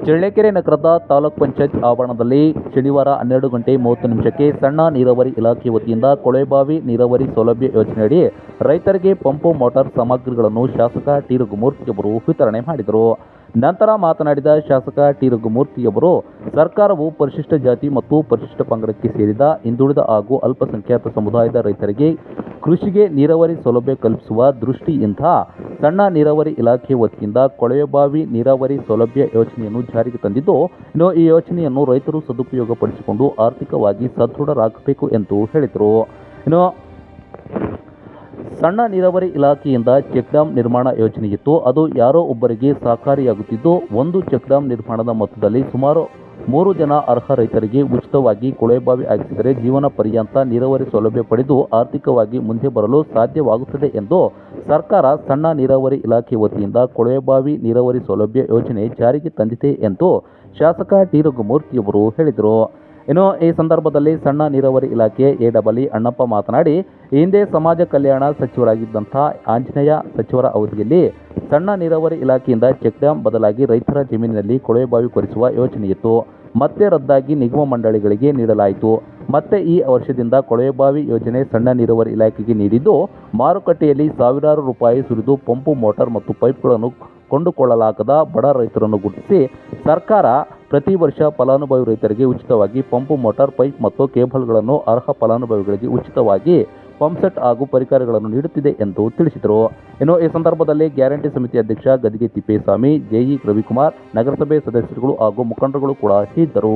ಚಳ್ಳಕೆರೆ ನಗರದ ತಾಲೂಕ್ ಪಂಚಾಯತ್ ಆವರಣದಲ್ಲಿ ಶನಿವಾರ 12:30 ಸಣ್ಣ ನೀರಾವರಿ ಇಲಾಖೆ ವತಿಯಿಂದ ಕೊಳವೆಬಾವಿ ನೀರಾವರಿ ಸೌಲಭ್ಯ ಯೋಜನೆಯಡಿ ರೈತರಿಗೆ ಪಂಪು ಮೋಟಾರ್ ಸಾಮಗ್ರಿಗಳನ್ನು ಶಾಸಕ ಟಿ ರಘುಮೂರ್ತಿಯವರು ವಿತರಣೆ ಮಾಡಿದರು. ನಂತರ ಮಾತನಾಡಿದ ಶಾಸಕ ಟಿ ರಘುಮೂರ್ತಿಯವರು, ಸರ್ಕಾರವು ಪರಿಶಿಷ್ಟ ಜಾತಿ ಮತ್ತು ಪರಿಶಿಷ್ಟ ಪಂಗಡಕ್ಕೆ ಸೇರಿದ ಹಿಂದುಳಿದ ಹಾಗೂ ಅಲ್ಪಸಂಖ್ಯಾತ ಸಮುದಾಯದ ರೈತರಿಗೆ ಕೃಷಿಗೆ ನೀರಾವರಿ ಸೌಲಭ್ಯ ಕಲ್ಪಿಸುವ ದೃಷ್ಟಿಯಿಂದ ಸಣ್ಣ ನೀರಾವರಿ ಇಲಾಖೆ ವತಿಯಿಂದ ಕೊಳವೆಬಾವಿ ನೀರಾವರಿ ಸೌಲಭ್ಯ ಯೋಜನೆಯನ್ನು ಜಾರಿಗೆ ತಂದಿದ್ದು, ಈ ಯೋಜನೆಯನ್ನು ರೈತರು ಸದುಪಯೋಗಪಡಿಸಿಕೊಂಡು ಆರ್ಥಿಕವಾಗಿ ಸದೃಢರಾಗಬೇಕು ಎಂದು ಹೇಳಿದರು. ಸಣ್ಣ ನೀರಾವರಿ ಇಲಾಖೆಯಿಂದ ಚೆಕ್ ಡ್ಯಾಂ ನಿರ್ಮಾಣ ಯೋಜನೆಯಿತ್ತು. ಅದು ಯಾರೋ ಒಬ್ಬರಿಗೆ ಸಹಕಾರಿಯಾಗುತ್ತಿದ್ದು, ಒಂದು ಚೆಕ್ ಡ್ಯಾಂ ನಿರ್ಮಾಣದ ಮೊತ್ತದಲ್ಲಿ ಸುಮಾರು 3 ಜನ ಅರ್ಹ ರೈತರಿಗೆ ಉಚಿತವಾಗಿ ಕೊಳವೆಬಾವಿ ಹಾಕಿಸಿದರೆ ಜೀವನ ಪರ್ಯಂತ ನೀರಾವರಿ ಸೌಲಭ್ಯ ಪಡೆದು ಆರ್ಥಿಕವಾಗಿ ಮುಂದೆ ಬರಲು ಸಾಧ್ಯವಾಗುತ್ತದೆ ಎಂದು ಸರ್ಕಾರ ಸಣ್ಣ ನೀರಾವರಿ ಇಲಾಖೆ ವತಿಯಿಂದ ಕೊಳವೆಬಾವಿ ನೀರಾವರಿ ಸೌಲಭ್ಯ ಯೋಜನೆ ಜಾರಿಗೆ ತಂದಿದೆ ಎಂದು ಶಾಸಕ ಟಿ ರಘುಮೂರ್ತಿಯವರು ಹೇಳಿದರು. ಈ ಸಂದರ್ಭದಲ್ಲಿ ಸಣ್ಣ ನೀರಾವರಿ ಇಲಾಖೆ ಎ ಅಣ್ಣಪ್ಪ ಮಾತನಾಡಿ, ಹಿಂದೆ ಸಮಾಜ ಕಲ್ಯಾಣ ಸಚಿವರಾಗಿದ್ದಂಥ ಆಂಜನೇಯ ಸಚಿವರ ಅವಧಿಯಲ್ಲಿ ಸಣ್ಣ ನೀರಾವರಿ ಇಲಾಖೆಯಿಂದ ಚೆಕ್ ಡ್ಯಾಂ ಬದಲಾಗಿ ರೈತರ ಜಮೀನಿನಲ್ಲಿ ಕೊಳವೆಬಾವಿ ಕೊರೆಸುವ ಯೋಜನೆಯಿತ್ತು. ಮತ್ತೆ ರದ್ದಾಗಿ ನಿಗಮ ಮಂಡಳಿಗಳಿಗೆ ನೀಡಲಾಯಿತು. ಮತ್ತೆ ಈ ವರ್ಷದಿಂದ ಕೊಳವೆಬಾವಿ ಯೋಜನೆ ಸಣ್ಣ ನೀರಾವರಿ ಇಲಾಖೆಗೆ ನೀಡಿದ್ದು, ಮಾರುಕಟ್ಟೆಯಲ್ಲಿ ಸಾವಿರಾರು ರೂಪಾಯಿ ಸುರಿದು ಪಂಪು ಮೋಟಾರ್ ಮತ್ತು ಪೈಪ್ಗಳನ್ನು ಕೊಂಡುಕೊಳ್ಳಲಾಗದ ಬಡ ರೈತರನ್ನು ಗುರುತಿಸಿ ಸರ್ಕಾರ ಪ್ರತಿ ವರ್ಷ ಫಲಾನುಭವಿ ರೈತರಿಗೆ ಉಚಿತವಾಗಿ ಪಂಪು ಮೋಟಾರ್, ಪೈಪ್ ಮತ್ತು ಕೇಬಲ್ಗಳನ್ನು ಅರ್ಹ ಫಲಾನುಭವಿಗಳಿಗೆ ಉಚಿತವಾಗಿ ಪಂಪ್ಸೆಟ್ ಹಾಗೂ ಪರಿಕರಗಳನ್ನು ನೀಡುತ್ತಿದೆ ಎಂದು ತಿಳಿಸಿದರು. ಈ ಸಂದರ್ಭದಲ್ಲಿ ಗ್ಯಾರಂಟಿ ಸಮಿತಿ ಅಧ್ಯಕ್ಷ ಗದಿಗೆ ತಿಪ್ಪೇಸ್ವಾಮಿ, ಜೆಇ ರವಿಕುಮಾರ್, ನಗರಸಭೆ ಸದಸ್ಯರುಗಳು ಹಾಗೂ ಮುಖಂಡರುಗಳು ಕೂಡ ಇದ್ದರು.